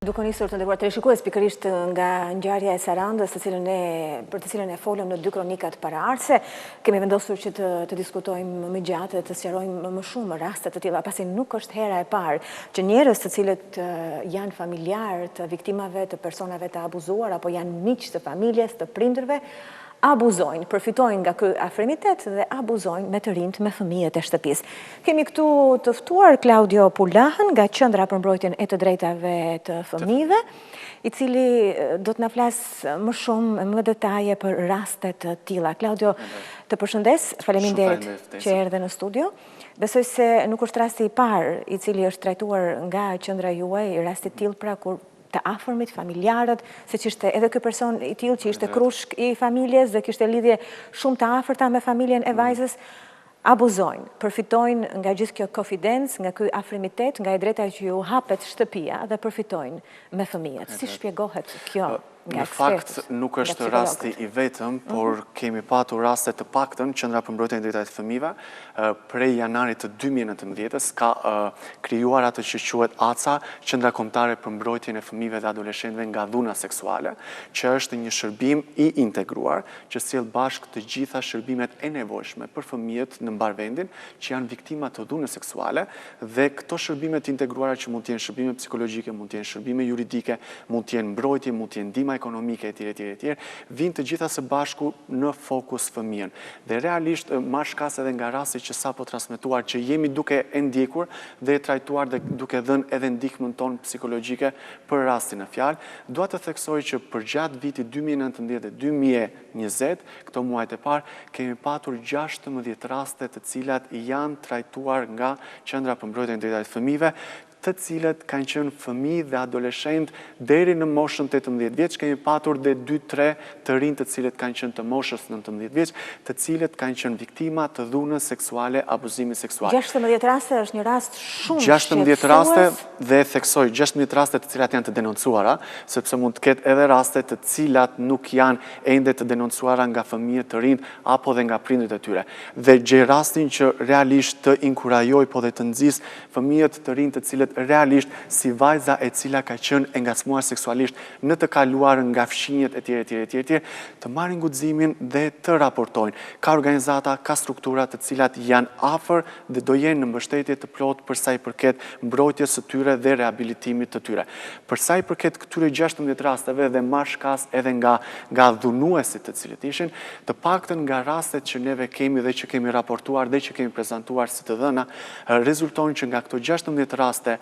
Duke nisur të nderuar teleshikues pikërisht nga ngjarja e Sarandës, për të cilën e folëm në 2 kronikat paraardhëse, kemi vendosur që të diskutojmë më gjatë, të sqarojmë më shumë raste të tilla, pasi nuk është hera e parë që njerëz të cilët janë familjarë të viktimave, të personave të abuzuar apo janë miq të familjes, të prindërve, abuzojnë, përfitojnë nga ky afrimitet dhe abuzojnë me të rinjt, me fëmijët e shtëpisë. Kemi këtu të ftuar Klaudio Pulahën nga qendra për mbrojtjen e të drejtave të fëmijëve, i cili do të na flasë më shumë, më detaje për raste të tilla. Klaudio, të përshëndes, faleminderit që erdhe në studio. Besoj se nuk është rasti i parë i cili është trajtuar nga qendra juaj, rasti i tillë pra kur të afërmit, familjarët, se që ishte edhe ky person i tillë që ishte krushk i familjes dhe kishte lidhje shumë të afërta me familjen e vajzës, abuzojnë, përfitojnë nga gjithë kjo konfidencë, nga ky afrimitet, nga e drejta që ju hapet shtëpia dhe përfitojnë me fëmijët. Si shpjegohet kjo? Në fakt nuk është rasti i vetëm, por kemi patur raste të paktën qendra për mbrojtjen e drejtave të fëmijëve prej janarit të 2019-s ka krijuar atë që quhet ACA, Qendra Kombëtare për Mbrojtjen e Fëmijëve dhe Adoleshentëve nga dhuna seksuale, që është një shërbim i integruar që sjell bashkë të gjitha shërbimet e nevojshme për fëmijët në mbar vendin që janë viktima të dhunës seksuale, dhe këto shërbime të integruara që mund të jenë shërbime psikologjike, mund të jenë shërbime juridike, mund të jenë mbrojtje, mund të jenë ndihmë ekonomike etj, vinë të gjitha së bashku në fokus fëmijën. Dhe realisht ma shkas edhe nga rasti që sapo transmetuar që jemi duke e ndjekur dhe e trajtuar dhe duke dhënë edhe ndihmën tonë psikologjike për rastin në fjalë, dua të theksoj që përgjatë vitit 2019 dhe 2020, këto muajt e parë, kemi patur 16 raste të cilat janë trajtuar nga Qendra për Mbrojtjen e Drejtave të Fëmijëve, të cilët kanë qenë fëmijë dhe adoleshent deri në moshën 18 vjeç, kemi patur dhe 2-3 të rinj të cilët kanë qenë të moshës 19 vjeç, të cilët kanë qenë viktima të dhunës seksuale, abuzimit seksual. 16 raste është një rast shumë 16 raste dhe theksoj 16 raste të cilat janë të denoncuara, sepse mund të ketë edhe raste të cilat nuk janë ende të denoncuara nga fëmijët të rinj apo dhe nga prindërit e tyre. Dhe gjej rastin që realisht të inkurajoj po dhe të nxis fëmijët të rinj të cilët realisht si vajza e cila ka qenë e ngacmuar seksualisht në të kaluar nga fshinjet etj, të marrin guximin dhe të raportojnë. Ka organizata, ka struktura të cilat janë afër dhe do jenë në mbështetje të plotë për sa i përket mbrojtjes së tyre dhe rehabilitimit të tyre. Për sa i përket këtyre 16 rasteve dhe ma shkas edhe nga dhunuesit të cilët ishin, të paktën nga rastet që neve kemi dhe që kemi raportuar dhe që kemi prezantuar si të dhëna, rezultojnë që nga këto 16 raste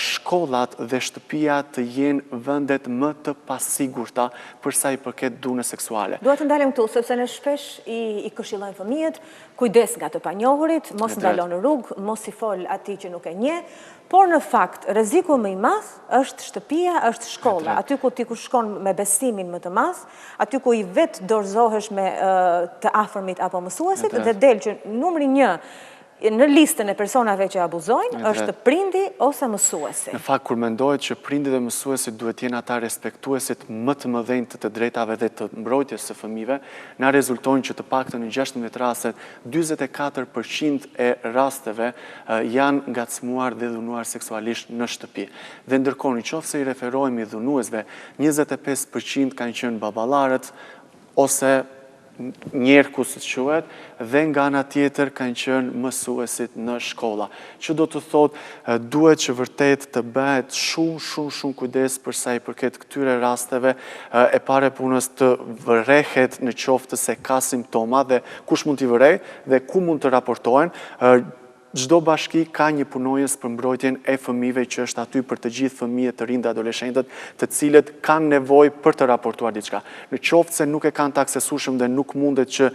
shkollat dhe shtëpia të jenë vendet më të pasigurta për sa i përket dhunës seksuale. Dua të ndalem këtu, sepse ne shpesh i këshillojmë fëmijët, kujdes nga të panjohurit, mos ndalo në rrugë, mos i fol atij që nuk e njeh, por në fakt rreziku më i madh është shtëpia, është shkolla, aty ku ti ku shkon me besimin më të madh, aty ku i vetë dorëzohesh me të afërmit apo mësuesit, dhe del që numri 1 në listën e personave që abuzojnë është prindi ose mësuesi. Në fakt, kur mendohet që prindi dhe mësuesit duhet jenë ata respektuesit më të mëdhenj të drejtave dhe të mbrojtjes së fëmijëve, na rezultojnë që të paktën në 16 rastet, 44% e rasteve janë ngacmuar dhe dhunuar seksualisht në shtëpi. Dhe ndërkohë, nëse i referohemi dhunuesve, 25% kanë qenë baballarët ose njerku si quhet, dhe nga ana tjetër kanë qenë mësuesit në shkolla. Që do të thotë, duhet që vërtet të bëhet shumë kujdes për sa i përket këtyre rasteve, e pare punës të vërehet në qoftë se ka simptoma dhe kush mund t'i vërej dhe ku mund të raportohen. Çdo bashki ka një punojës për mbrojtjen e fëmijëve që është aty për të gjithë fëmijët të rinj dhe adoleshentët të cilët kanë nevojë për të raportuar diçka. Në qoftë se nuk e kanë të aksesueshëm dhe nuk mundet që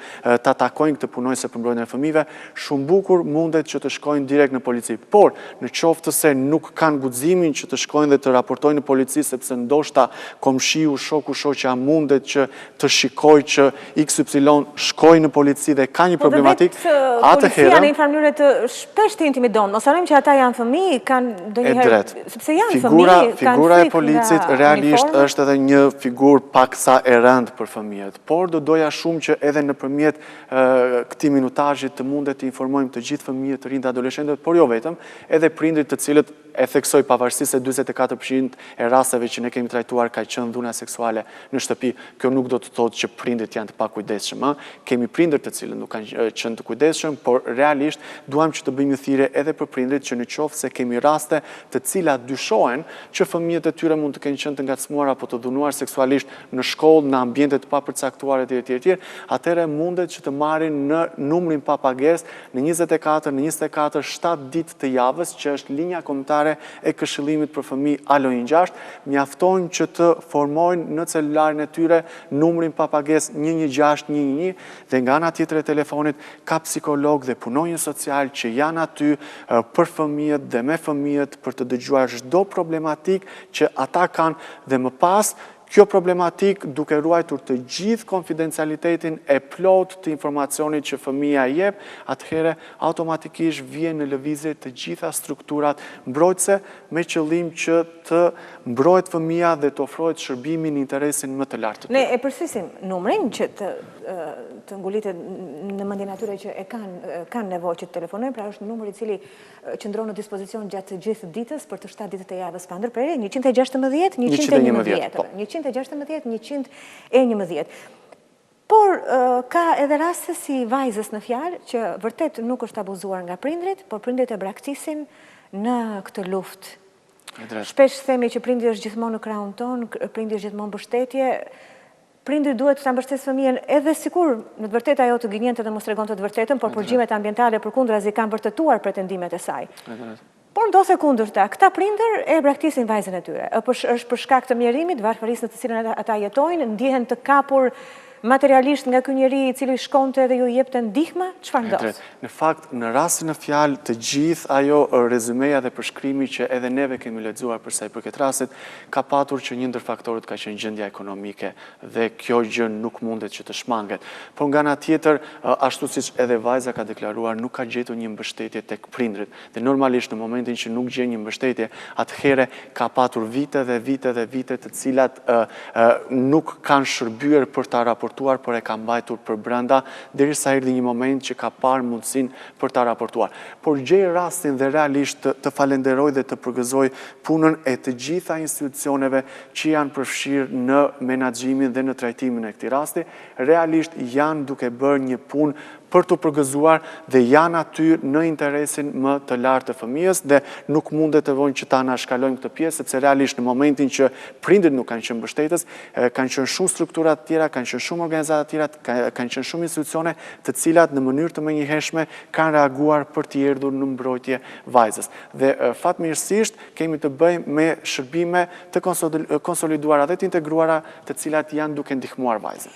ta takojnë këtë punojëse për mbrojtjen e fëmijëve, shumë bukur mundet që të shkojnë direkt në polici. Por në qoftë se nuk kanë guximin që të shkojnë dhe të raportojnë në polici sepse ndoshta komshiu, shoku, shoqja mundet që të shikojë që XY shkojnë në polici dhe ka një problematikë, atëherë shpesh të intimidon, mos harrojmë që ata janë fëmijë, kanë ndonjëherë, sepse janë fëmijë, figura e policit realisht është edhe një figurë paksa e rëndë për fëmijët, por do doja shumë që edhe nëpërmjet këtij minutazhi të mundet të informojmë të gjithë fëmijët, të rinj dhe adoleshentët, por jo vetëm, edhe prindrit të cilët e theksoj pavarësisht se 44% e rasteve që ne kemi trajtuar ka qenë dhuna seksuale në shtëpi, kjo nuk do të thotë që prindit janë të pakujdesshëm. Kemi prindër të cilët nuk kanë qenë të kujdesshëm, por realisht duam që të bëjmë thirrje edhe për prindrit që në qoftë se kemi raste të cilat dyshohen që fëmijët e tyre mund të kenë qenë të ngacmuar apo të dhunuar seksualisht në shkollë, në ambiente të papërcaktuara etj. Atëherë mundet që të marrin në numrin pa pagesë në 24 7 ditë të javës, që është linja kombëtare e këshillimit për fëmijë alo 16, mjaftojnë që të formojnë në celularin e tyre numrin pa pagesë 116 dhe nga ana tjetër e telefonit ka psikolog dhe punonjës social që janë aty për fëmijët dhe me fëmijët për të dëgjuar çdo problematik që ata kanë dhe më pas kjo problematik duke ruajtur të gjithë konfidencialitetin e plot të informacionit që fëmija jep, atëhere automatikisht vjen në lëvizje të gjitha strukturat mbrojtëse me qëllim që të mbrojt fëmija dhe të ofrohet shërbimin në interesin më të lartë. Ne e përsërisim numrin që të ngulitet në mendjen atyre që e kanë nevojë që të telefonojnë, pra është numri i cili qëndron në dispozicion gjatë gjithë ditës për të 7 ditët e javës pa ndërprerje, 116 111. Por ka edhe raste si vajzës në fjalë që vërtet nuk është abuzuar nga prindrit, por prindrit e braktisin në këtë luftë. Shpesh themi që prindri është gjithmonë në krahun ton, prindri është gjithmonë mbështetje. Prindri duhet të ta mbështesë fëmijën edhe sikur në të vërtetë ajo të gënjente dhe mos tregonte të vërtetën, por përgjimet ambientale përkundrazi kanë vërtetuar pretendimet e saj. Por ndose kundërta, këta prindër e braktisin vajzën e tyre. Është për shkak të mjerimit, varfërisë në të cilën ata jetojnë, ndihen të kapur materialisht nga ky njeri i cili shkonte dhe ju jepte ndihmë, çfarë ndodh? Në fakt, në rastin e fjalë të gjithë ajo rezumeja dhe përshkrimi që edhe neve kemi lexuar për sa i përket rastit, ka patur që një ndër faktorët ka qenë gjendja ekonomike dhe kjo gjë nuk mundet që të shmanget. Por nga ana tjetër, ashtu siç edhe vajza ka deklaruar, nuk ka gjetur një mbështetje tek prindrit. Dhe normalisht në momentin që nuk gjen një mbështetje, atëherë ka patur vite dhe vite dhe vite të cilat nuk kanë shërbyer për ta raportuar, por e ka mbajtur për brenda, derisa erdhi një moment që ka parë mundësinë për ta raportuar. Por gjej rastin dhe realisht të falenderoj dhe të përgëzoj punën e të gjitha institucioneve që janë përfshirë në menaxhimin dhe në trajtimin e këtij rasti, realisht janë duke bërë një punë për të përgëzuar dhe janë aty në interesin më të lartë të fëmijës dhe nuk mundet të vonjë që ta anashkalojmë këtë pjesë, sepse realisht në momentin që prindrit nuk kanë qenë mbështetës, kanë qenë shumë struktura të tjera, kanë qenë shumë organizata të tjera, kanë qenë shumë institucione të cilat në mënyrë të menjëhershme kanë reaguar për të erdhur në mbrojtje vajzës. Dhe fatmirësisht kemi të bëjmë me shërbime të konsoliduara dhe të integruara të cilat janë duke ndihmuar vajzën.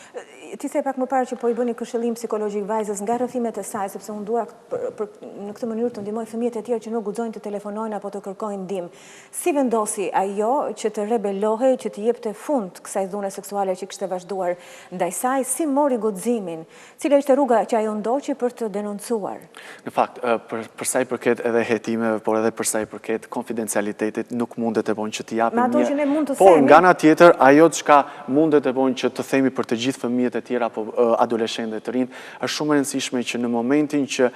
Ti the pak më parë që po i bëni këshillim psikologjik vajzës nga rrëfimet e saj, sepse unë dua në këtë mënyrë të ndihmoj fëmijët e tjerë që nuk guxojnë të telefonojnë apo të kërkojnë ndihmë. Si vendosi ajo që të rebelohej, që të jepte fund kësaj dhune seksuale që kishte vazhduar ndaj saj, si mori guximin? Cila ishte rruga që ajo ndoqi për të denoncuar? Në fakt, për sa i përket edhe hetimeve, por edhe për sa i përket konfidencialitetit, nuk mundet e vonë që të japim një. Por nga ana tjetër, ajo çka mundet e vonë që të themi për të gjithë fëmijët e tjera apo adoleshentë të rinj, është shumë e rëndësishme që në momentin që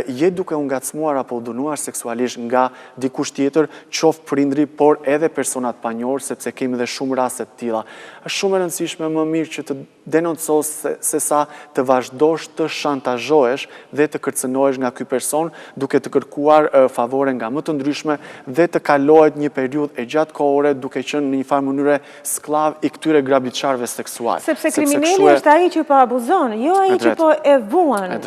je duke u ngacmuar apo u dënuar seksualisht nga dikush tjetër, qoftë prindri, por edhe personat panjohur, sepse kemi dhe shumë raste të tilla. Është shumë e rëndësishme më mirë që të denoncosh sesa të vazhdosh të shantazhohesh dhe të kërcënohesh nga ky person, duke të kërkuar favore nga më të ndryshme dhe të kalohet një periudhë e gjatë kohore duke qenë në një farë mënyre sklav i këtyre grabitçarëve seksual. Sepse kriminali është ai që po abuzon, jo ai që po e vuan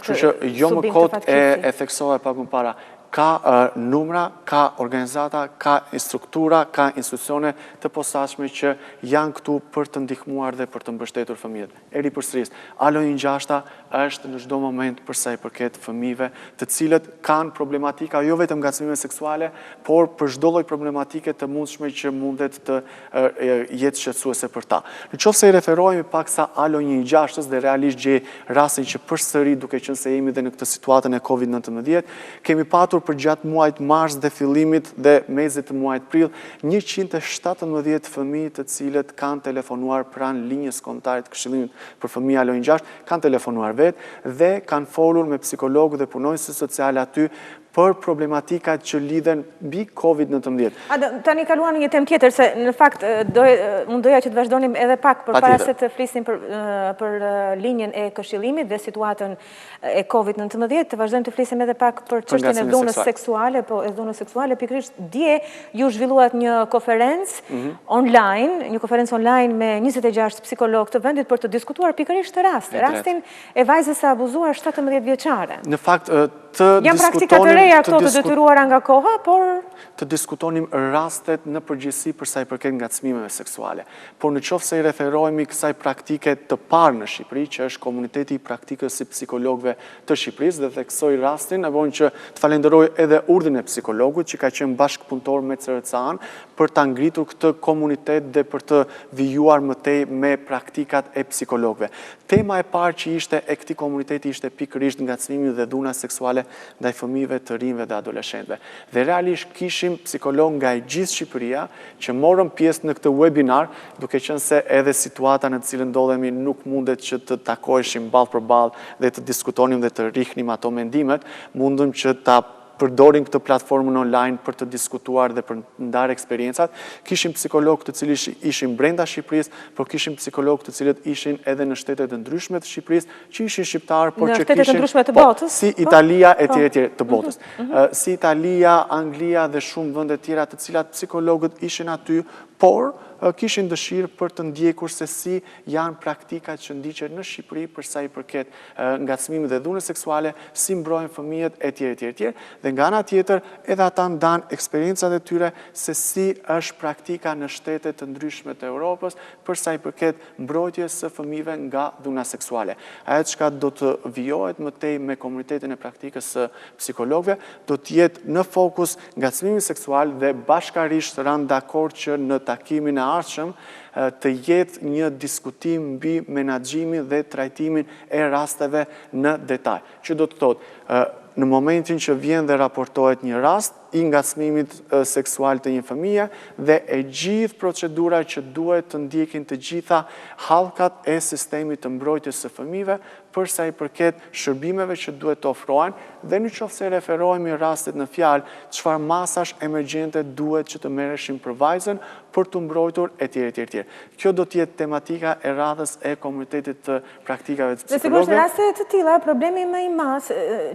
këtë subim të fatkeqësisë. E theksova pak më para. Ka numra, ka organizata, ka struktura, ka institucione të posaçme që janë këtu për të ndihmuar dhe për të mbështetur fëmijët. Eri përsëris, alo 16 është në çdo moment për sa i përket fëmijëve, të cilët kanë problematika jo vetëm ngacmime seksuale, por për çdo lloj problematike të mundshme që mundet të jetë shqetësuese për ta. Nëse i referohemi paksa alo 16 dhe realisht gjej rastin që përsëri duke qenë se jemi dhe në këtë situatën e COVID-19, kemi patur për gjatë muajit mars dhe fillimit dhe mezit të muajit prill 117 fëmijë të cilët kanë telefonuar pranë linjës kombëtare të këshillimit për fëmijë alo 16, kanë telefonuar vetë dhe kanë folur me psikologë dhe punonjëse sociale aty për problematikat që lidhen mbi COVID-19. Tani kaluam një temë tjetër, se në fakt unë doja që të vazhdonim edhe pak përpara se të flisim për linjën e këshillimit dhe situatën e COVID-19, të vazhdojmë të flisim edhe pak për çështjen e dhunës seksuale, pikërisht dje ju zhvilluat një konferencë online me 26 psikologë të vendit për të diskutuar pikërisht rastin e vajzës së abuzuar 17 vjeçare. Në fakt, janë praktika të reja këto të detyruara nga koha, por të diskutonim rastet në përgjithësi për sa i përket ngacmimeve seksuale. Por në qoftë se i referohemi kësaj praktike të parë në Shqipëri, që është komuniteti i praktikës së psikologëve të Shqipërisë, dhe theksoj rastin, nevojën që të falenderoj edhe urdhrin e psikologut që ka qenë bashkëpunëtor me CRCA-n për ta ngritur këtë komunitet dhe për të vijuar më tej me praktikat e psikologëve. Tema e parë që ishte e këtij komuniteti ishte pikërisht ngacmimi dhe dhuna seksuale ndaj fëmijëve, të rinjve dhe adoleshentëve. Dhe realisht kishim psikolog nga gjithë Shqipëria që morën pjesë në këtë webinar, duke qenë se edhe situata në të cilën ndodhemi nuk mundet që të takoheshim ballë për ballë dhe të diskutonim dhe të rrihnim ato mendimet, mundëm që ta përdorin këtë platformën online për të diskutuar dhe për ndarë eksperiencat. Kishim psikologë të cilët ishin brenda Shqipërisë, por kishim psikologë të cilët ishin edhe në shtetet e ndryshme të Shqipërisë, që ishin shqiptarë, por që kishin në shtetet e ndryshme të botës, si Italia e tjerë të botës. Si Italia, Anglia dhe shumë vende tjera të cilat psikologët ishin aty, por kishin dëshirë për të ndjekur se si janë praktikat që ndiqen në Shqipëri për sa i përket ngacmimit dhe dhunës seksuale, si mbrohen fëmijët e tjerë. Dhe nga ana tjetër, edhe ata ndanë eksperiencat e tyre se si është praktika në shtetet të ndryshme të Europës për sa i përket mbrojtjes së fëmijëve nga dhuna seksuale. Ajo çka do të vijohet më tej me komunitetin e praktikës së psikologëve, do të jetë në fokus ngacmimi seksual dhe bashkarisht rënë dakord që në takimin e ardhshëm të jetë një diskutim mbi menaxhimin dhe trajtimin e rasteve në detaj. Që do të thotë, në momentin që vjen dhe raportohet një rast i ngacmimit seksual të një fëmije dhe e gjithë procedura që duhet të ndjekin të gjitha hallkat e sistemit të mbrojtjes së fëmijëve për sa i përket shërbimeve që duhet të ofrohen dhe në qoftë se referohemi rastet në fjalë, çfarë masash emergjente duhet që të merreshin për vajzën për të mbrojtur etj. Kjo do të jetë tematika e radhës e komunitetit të praktikave të psikologëve. Dhe sigurisht në raste të tilla, problemi më i madh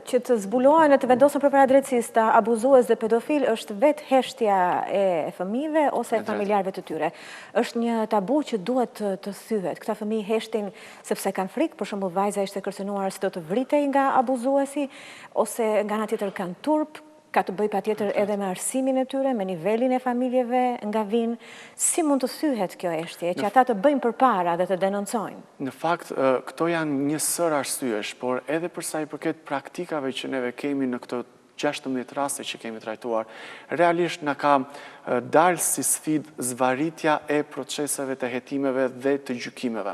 që të zbulohen e të vendosen përpara drejtësisë të abuzues dhe pedofil është vetë heshtja e fëmijëve ose familjarëve të tyre. Është një tabu që duhet të thyhet. Këta fëmijë heshtin sepse kanë frikë, për shembull vajza ishte kërcënuar se do të vritej nga abuzuesi, ose nga ana tjetër kanë turp, ka të bëj patjetër edhe me arsimin e tyre, me nivelin e familjeve nga vinë. Si mund të thyhet kjo heshtje, që ata të bëjnë përpara dhe të denoncojnë? Në fakt, këto janë një sër arsyesh, por edhe për sa i përket praktikave që neve kemi në këto 16 raste që kemi trajtuar, realisht na ka dalë si sfidë zvaritja e proceseve të hetimeve dhe të gjykimeve,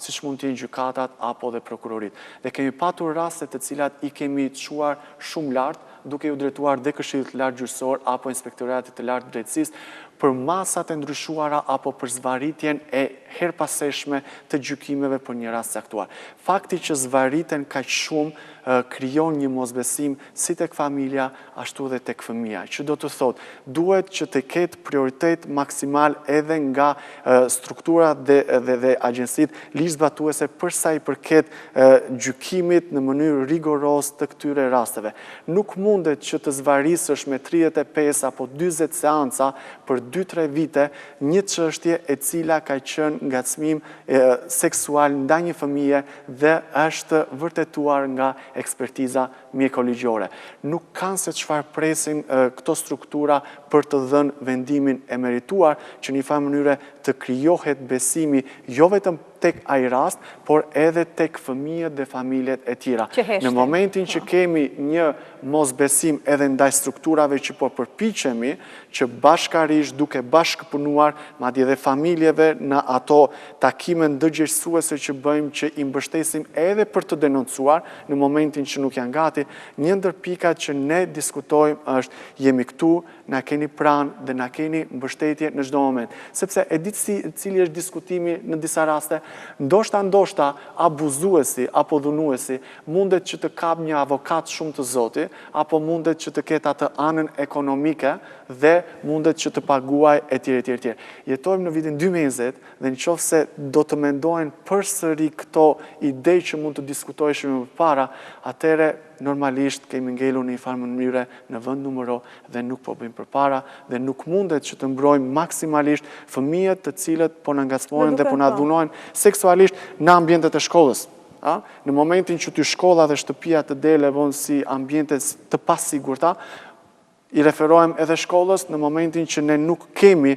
siç mund të jenë gjykatat apo dhe prokurorit. Dhe kemi patur raste të cilat i kemi çuar shumë lart, duke u drejtuar dhe Këshillit të Lartë Gjyqësor apo Inspektoratit të Lartë të Drejtësisë për masat e ndryshuara apo për zvaritjen e herpaseshme të gjykimeve për një rast caktuar. Fakti që zvariten kaq shumë krijon një mosbesim si tek familja, ashtu dhe tek fëmia. Që do të thotë, duhet që të ketë prioritet maksimal edhe nga strukturat dhe agjencitë ligjzbatuese për sa i përket gjykimit në mënyrë rigoroz të këtyre rasteve. Nuk mundet që të zvarisësh me 35 apo 40 seanca për 2-3 vite një çështje e cila ka qenë ngacmim seksual ndaj një fëmije dhe është vërtetuar nga ekspertiza mjekoligjore. Nuk kanë se çfarë presin këto struktura për të dhënë vendimin e merituar që në një farë mënyre të krijohet besimi jo vetëm tek ai rast, por edhe tek fëmijët dhe familjet e tjera. Në momentin që kemi një mosbesim edhe ndaj strukturave që po përpiqemi që bashkarisht duke bashkëpunuar madje edhe familjeve në ato takime ndërgjegjësuese që bëjmë që i mbështesim edhe për të denoncuar në momentin që nuk janë gati, një ndër pikat që ne diskutojmë është jemi këtu, na keni pranë dhe na keni mbështetje në çdo moment. Sepse e di cili është diskutimi në disa raste, Ndoshta abuzuesi apo dhunuesi mundet që të kap një avokat shumë të zoti, apo mundet që të ketë atë anën ekonomike dhe mundet që të paguaj etj. Jetojmë në vitin 2020 dhe nëse do të mendojnë përsëri këto ide që mund të diskutojshim më para, atëre normalisht kemi ngelur në një farë mënyre në vend numëro dhe nuk po bëjmë përpara dhe nuk mundet që të mbrojmë maksimalisht fëmijët të cilët po na ngacmojnë dhe po na dhunojnë seksualisht në ambientet e shkollës. Në momentin që ty shkolla dhe shtëpia të dele vonë si ambiente të pasigurta, I referohem edhe shkollës në momentin që ne nuk kemi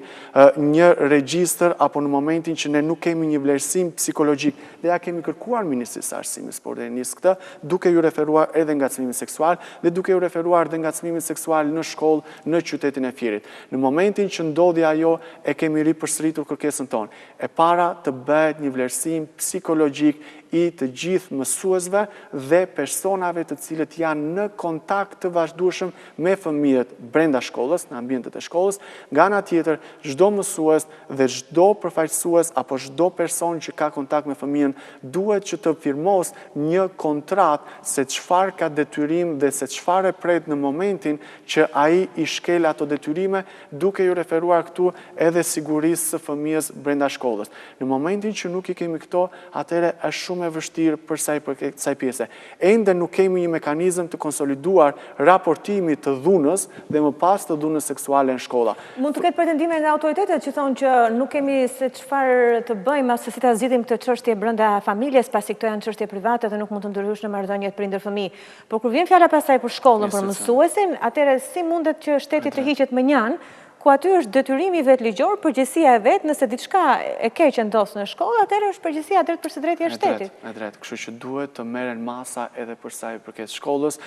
një regjistër apo në momentin që ne nuk kemi një vlerësim psikologjik. Dhe ja kemi kërkuar Ministrisë së Arsimit, por dhe nis këtë, duke ju referuar edhe ngacmimin seksual dhe duke ju referuar edhe ngacmimin seksual në shkollë në qytetin e Fierit. Në momentin që ndodhi ajo, e kemi ripërsëritur kërkesën tonë. E para të bëhet një vlerësim psikologjik I të gjithë mësuesve dhe personave të cilët janë në kontakt të vazhdueshëm me fëmijët brenda shkollës, në ambientet e shkollës. Nga ana tjetër, çdo mësues dhe çdo përfaqësues apo çdo person që ka kontakt me fëmijën duhet që të firmos një kontratë se çfarë ka detyrim dhe se çfarë pret në momentin që ai I shkel ato detyrime, duke ju referuar këtu edhe sigurisë së fëmijës brenda shkollës. Në momentin që nuk I kemi këto, atëherë është shumë e vështirë për sa I përket kësaj pjese. Ende nuk kemi një mekanizëm të konsoliduar raportimit të dhunës dhe më pas të dhunës seksuale në shkolla. Mund të ketë pretendime nga autoritetet që thonë që nuk kemi se çfarë të bëjmë ose si ta zgjidhim këtë çështje brenda familjes, pasi këto janë çështje private dhe nuk mund të ndërhysh në marrëdhëniet prindër-fëmijë. Por kur vjen fjala pastaj për shkollën, për mësuesin, atëherë si mundet që shteti të hiqet më njan, ku aty është detyrimi vet ligjor, përgjegjësia e vet, nëse diçka e keqe ndos në shkollë, atëherë është përgjegjësia drejt për së drejti e shtetit. E drejt, kështu që duhet të merren masa edhe për sa I përket shkollës.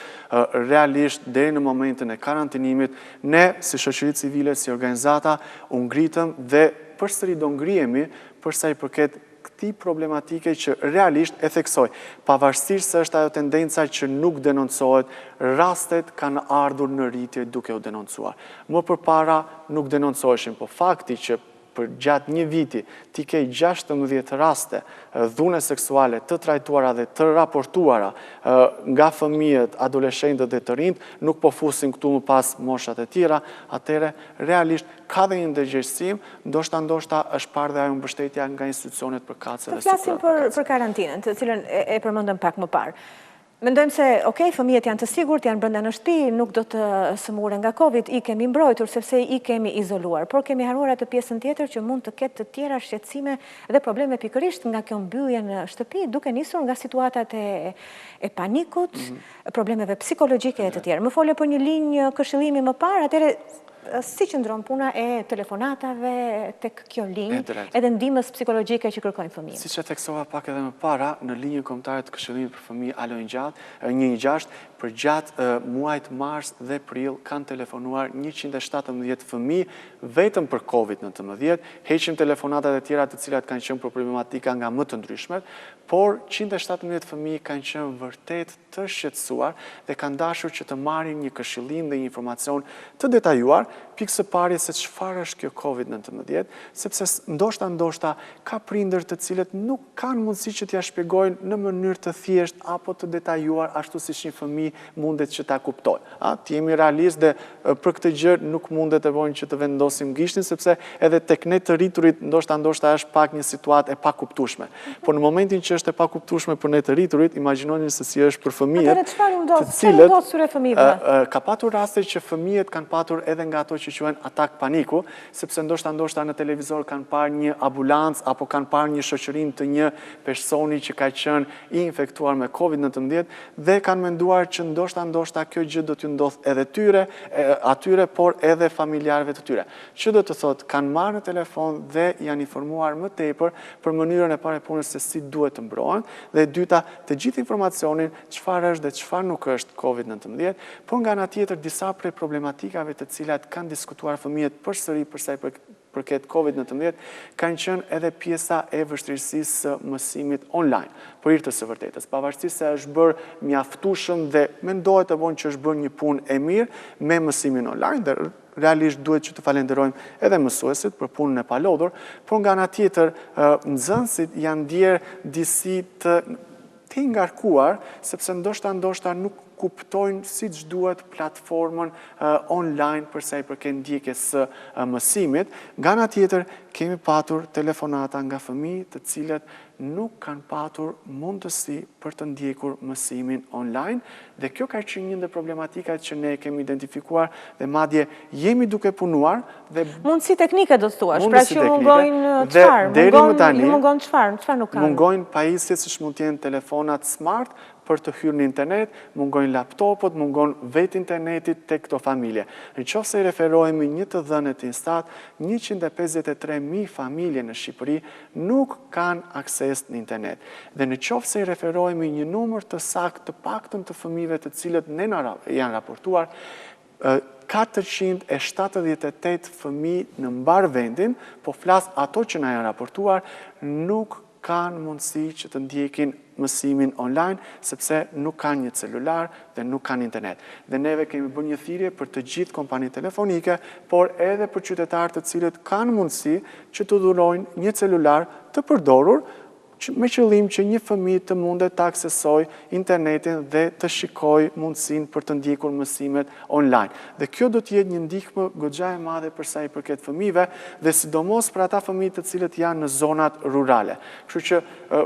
Realisht deri në momentin e karantinimit, ne si shoqëri civile, si organizata, u ngritëm dhe përsëri do ngrihemi për sa I përket këtij problematike që realisht e theksoj. Pavarësisht se është ajo tendenca që nuk denoncohet, rastet kanë ardhur në rritje duke u denoncuar. Më përpara nuk denoncoheshin, po fakti që për gjatë një viti ti ke 16 raste dhune seksuale të trajtuara dhe të raportuara nga fëmijët, adoleshentët dhe të rinjt, nuk po fusin këtu më pas moshat e tjera, atëre realisht ka dhe një ndërgjegjësim, ndoshta është parë dhe ajo mbështetja nga institucionet përkatëse dhe struktura. Të flasim për karantinën, të cilën e përmendëm pak më parë. Mendojmë se, fëmijët janë të sigurt, janë brenda në shtëpi, nuk do të sëmuren nga Covid, I kemi mbrojtur, sepse I kemi izoluar, por kemi haruar atë pjesën tjetër që mund të ketë të tjera shqetësime dhe probleme pikërisht nga kjo mbyllje në shtëpi, duke nisur nga situatat e panikut, problemeve psikologjike e të tjera. Më folë për një linjë këshillimi më parë, atëherë si qëndron puna e telefonatave tek kjo linjë, edhe ndihmës psikologjike që kërkojnë fëmijët. Siç e theksova pak edhe më para, në linjën kombëtare të këshillimit për fëmijë alo 116, për gjatë muajt mars dhe prill kanë telefonuar 117 fëmijë vetëm për Covid-19, heqim telefonatat e tjera të cilat kanë qenë për problematika nga më të ndryshmet, por 117 fëmijë kanë qenë vërtet të shqetësuar dhe kanë dashur që të marrin një këshillim dhe një informacion të detajuar pikë së pari se çfarë është kjo Covid-19, sepse ndoshta ka prindër të cilët nuk kanë mundësi që t'ia shpjegojnë në mënyrë të thjeshtë apo të detajuar ashtu siç një fëmijë mundet që ta kuptojë. Ti jemi realist dhe për këtë gjë nuk mundet e vojnë që të vendosim gishtin, sepse edhe tek ne të rriturit ndoshta është pak një situatë e pakuptueshme. Por në momentin që është e pakuptueshme për ne të rriturit, imagjinoni se si është për fëmijët, të cilët ka patur raste që fëmijët kanë patur edhe nga ato që quhen atak paniku, sepse ndoshta në televizor kanë parë një ambulancë apo kanë parë një shoqërim të një personi që ka qenë I infektuar me Covid-19 dhe kanë menduar që ndoshta kjo gjë do t'ju ndodh edhe atyre, por edhe familjarëve të tyre. Që do të thotë, kanë marrë në telefon dhe janë informuar më tepër për mënyrën e parë e punës se si duhet të mbrohen, dhe dyta, të gjithë informacionin çfarë është dhe çfarë nuk është Covid-19, por nga ana tjetër disa prej problematikave të cilat kanë diskutuar fëmijët përsëri për sa I përket COVID-19, kanë qenë edhe pjesa e vështirësisë së mësimit online, për hir të së vërtetës. Pavarësisht se është bërë mjaftueshëm dhe mendohet të vonë që është bërë një punë e mirë me mësimin online, dhe realisht duhet që të falenderojmë edhe mësuesit për punën e palodhur, por nga ana tjetër nxënësit janë ndjerë disi të ngarkuar, sepse ndoshta nuk kuptojnë siç duhet platformën online për sa i përket ndjekjes së mësimit. Nga ana tjetër, kemi patur telefonata nga fëmijë të cilët nuk kanë patur mundësi për të ndjekur mësimin online, dhe kjo ka qenë një ndër problematikat që ne kemi identifikuar dhe madje jemi duke punuar dhe mundësi teknike do të thuash, pra që mungojnë çfarë? Mungon çfarë nuk kanë? Mungojnë pajisjet siç mund të jenë telefonat smart për të hyrë në internet, mungojnë laptopët, mungon vetë internetit tek këto familje. Nëse i referohemi një të dhënët Instat, 153.000 familje në Shqipëri nuk kanë akses në internet. Dhe nëse i referohemi një numër të saktë të paktën të fëmijëve të cilët ne janë raportuar, 478 fëmijë në mbar vendin, po flas ato që na janë raportuar, nuk kanë mundësi që të ndjekin mësimin online, sepse nuk kanë një celular dhe nuk kanë internet. Dhe neve kemi bërë një thirrje për të gjithë kompanitë telefonike, por edhe për qytetarët të cilët kanë mundësi që të dhurojnë një celular të përdorur, me qëllim që një fëmijë të mundet të aksesoj internetin dhe të shikoj mundësinë për të ndjekur mësimet online. Dhe kjo do të jetë një ndihmë goxha e madhe për sa i përket fëmijëve dhe sidomos për ata fëmijë të cilët janë në zonat rurale. Kështu që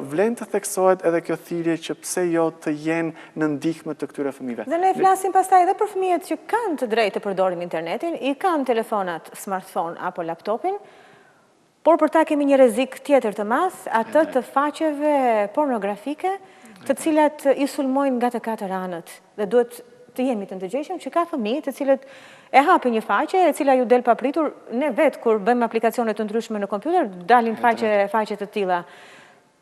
vlen të theksohet edhe kjo thirrje që pse jo të jenë në ndihmë të këtyre fëmijëve. Dhe ne flasim pastaj edhe për fëmijët që kanë të drejtë të përdorin internetin, i kanë telefonat smartphone apo laptopin, por për ta kemi një rrezik tjetër të madh, atë të faqeve pornografike, të cilat i sulmojnë nga të katër anët. Dhe duhet të jemi të ndëgjeshëm që ka fëmijë të cilët e hapin një faqe, e cila ju del papritur, ne vetë kur bëjmë aplikacione të ndryshme në kompjuter, dalin faqe të tilla.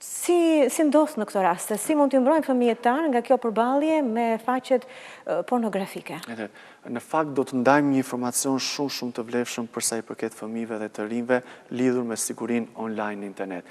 Si ndodh në këto raste? Si mund të mbrojmë fëmijët tanë nga kjo përballje me faqet pornografike? Në fakt do të ndajmë një informacion shumë të vlefshëm për sa i përket fëmijëve dhe të rinjve lidhur me sigurinë online në internet.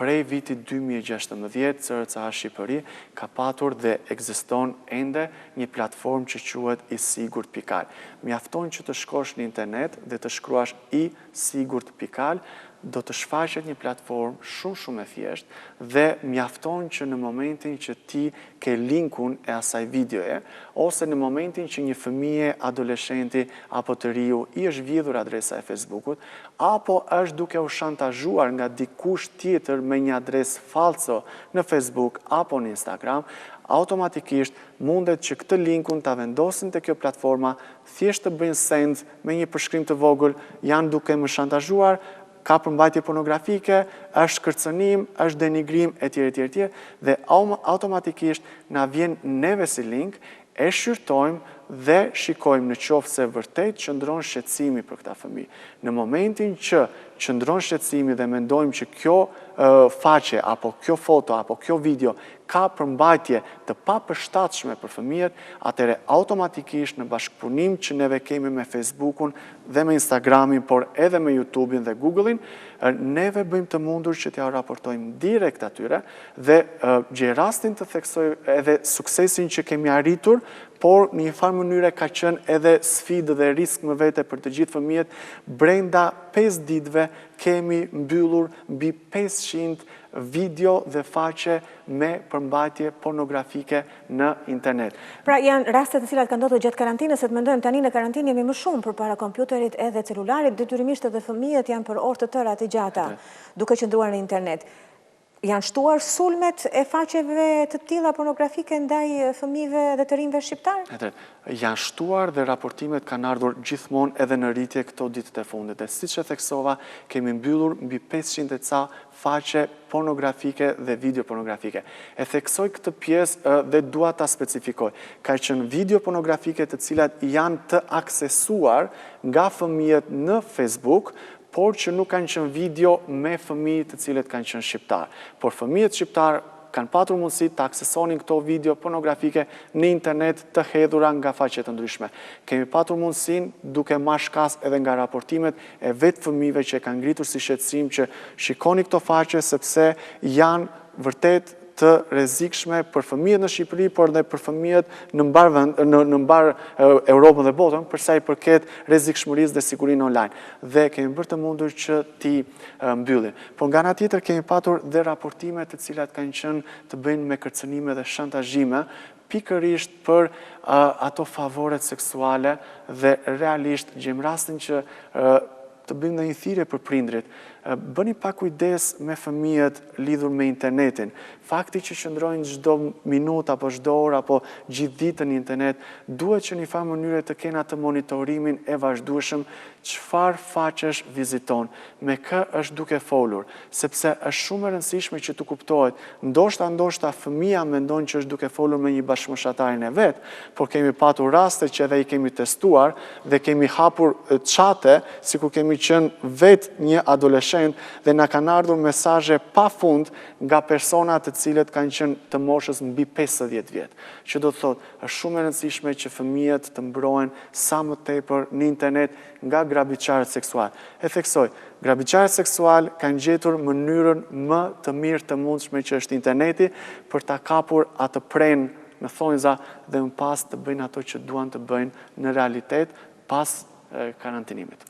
Prej vitit 2016, CRCA Shqipëri ka patur dhe ekziston ende një platformë që quhet isigurt.al. Mjafton që të shkosh në internet dhe të shkruash isigurt.al, do të shfaqet një platformë shumë e thjeshtë dhe mjafton që në momentin që ti ke linkun e asaj videoje, ose në momentin që një fëmijë, adoleshenti apo të riu i është vjedhur adresa e Facebookut, apo është duke u shantazhuar nga dikush tjetër me një adresë falso në Facebook apo në Instagram, automatikisht mundet që këtë linkun ta vendosin te kjo platforma, thjesht të bëjnë send me një përshkrim të vogël, janë duke më shantazhuar, ka përmbajtje pornografike, është kërcënim, është denigrim, etj. Dhe automatikisht na vjen neve si link, e shqyrtojmë dhe shikojmë në qoftë se vërtet qëndron shqetësimi për këta fëmijë. Në momentin që qëndron shqetësimi dhe mendojmë që kjo faqe, apo kjo foto, apo kjo video ka përmbajtje të papërshtatshme për fëmijët, atëre automatikisht në bashkëpunim që neve kemi me Facebookun dhe me Instagramin, por edhe me YouTubein dhe Googlein, neve bëjmë të mundur që t'ja raportojmë direkt atyre dhe gjej rastin të theksoj edhe suksesin që kemi arritur, por në një farë mënyre ka qenë edhe sfidë dhe risk më vete për të gjithë fëmijët. Brenda 5 ditëve kemi mbyllur mbi 500 video dhe faqe me përmbajtje pornografike në internet. Pra janë raste të cilat kanë ndodhur gjatë karantinës, se të mendojmë tani në karantinë jemi më shumë përpara kompjuterit edhe celularit, detyrimisht edhe fëmijët janë për orë të tëra të gjata, duke qëndruar në internet. Janë shtuar sulmet e faqeve të tilla pornografike ndaj fëmijëve dhe të rinjve shqiptar? Janë shtuar dhe raportimet kanë ardhur gjithmonë edhe në rritje këto ditët e fundit. Dhe siç e theksova, kemi mbyllur mbi 500 e ca faqe pornografike dhe video pornografike. E theksoj këtë pjesë dhe dua ta specifikoj. Ka qenë video pornografike të cilat janë të aksesuar nga fëmijët në Facebook, por që nuk kanë qenë video me fëmijë të cilët kanë qenë shqiptar. Por fëmijët shqiptar kanë patur mundësi të aksesonin këto video pornografike në internet të hedhura nga faqe të ndryshme. Kemi patur mundësin duke marrë shkas edhe nga raportimet e vetë fëmijëve që kanë ngritur si shqetësim që shikoni këto faqe sepse janë vërtet të rrezikshme për fëmijët në Shqipëri, por dhe për fëmijët në mbar Europën dhe botën, për sa i përket rrezikshmërisë dhe sigurinë online. Dhe kemi bërë të mundur që ti mbyllim. Por nga ana tjetër kemi patur dhe raportime të cilat kanë qenë të bëjnë me kërcënime dhe shantazhime, pikërisht për ato favoret seksuale dhe realisht gjejmë rastin që të bëjmë në një thirrje për prindrit. Bëni pak kujdes me fëmijët lidhur me internetin. Fakti që qëndrojnë çdo minutë apo çdo orë apo gjithë ditën në internet, duhet që në një farë mënyre të kenë atë monitorimin e vazhdueshëm çfarë faqesh viziton, me kë është duke folur, sepse është shumë e rëndësishme që të kuptohet, ndoshta fëmia mendon që është duke folur me një bashkëmoshataren e vet, por kemi patur raste që edhe i kemi testuar dhe kemi hapur çate, sikur kemi qenë vetë një adoleshent dhe na kanë ardhur mesazhe pafund nga persona të cilët kanë qenë të moshës mbi 50 vjet. Që do të thotë, është shumë e rëndësishme që fëmijët të mbrohen sa më tepër në internet nga grabitçarët seksual. E theksoj, grabitçarët seksual kanë gjetur mënyrën më të mirë të mundshme që është interneti për ta kapur atë prenë në thonjza dhe më pas të bëjnë ato që duan të bëjnë në realitet pas karantinimit.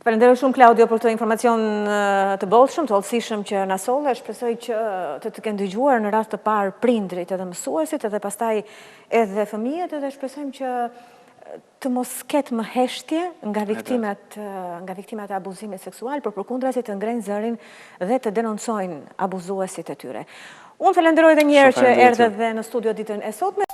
Falenderoj shumë, Klaudio, për këtë informacion të bollshëm, të hollësishëm që na solle. Shpresoj që të kenë dëgjuar në rast të parë prindrit edhe mësuesit edhe pastaj edhe fëmijët, edhe shpresojmë që të mos ketë më heshtje nga viktimat e abuzimit seksual, por përkundrazi të ngrenë zërin dhe të denoncojnë abuzuesit e tyre. Unë falenderoj edhe një herë që erdhe dhe në studio ditën e sotme.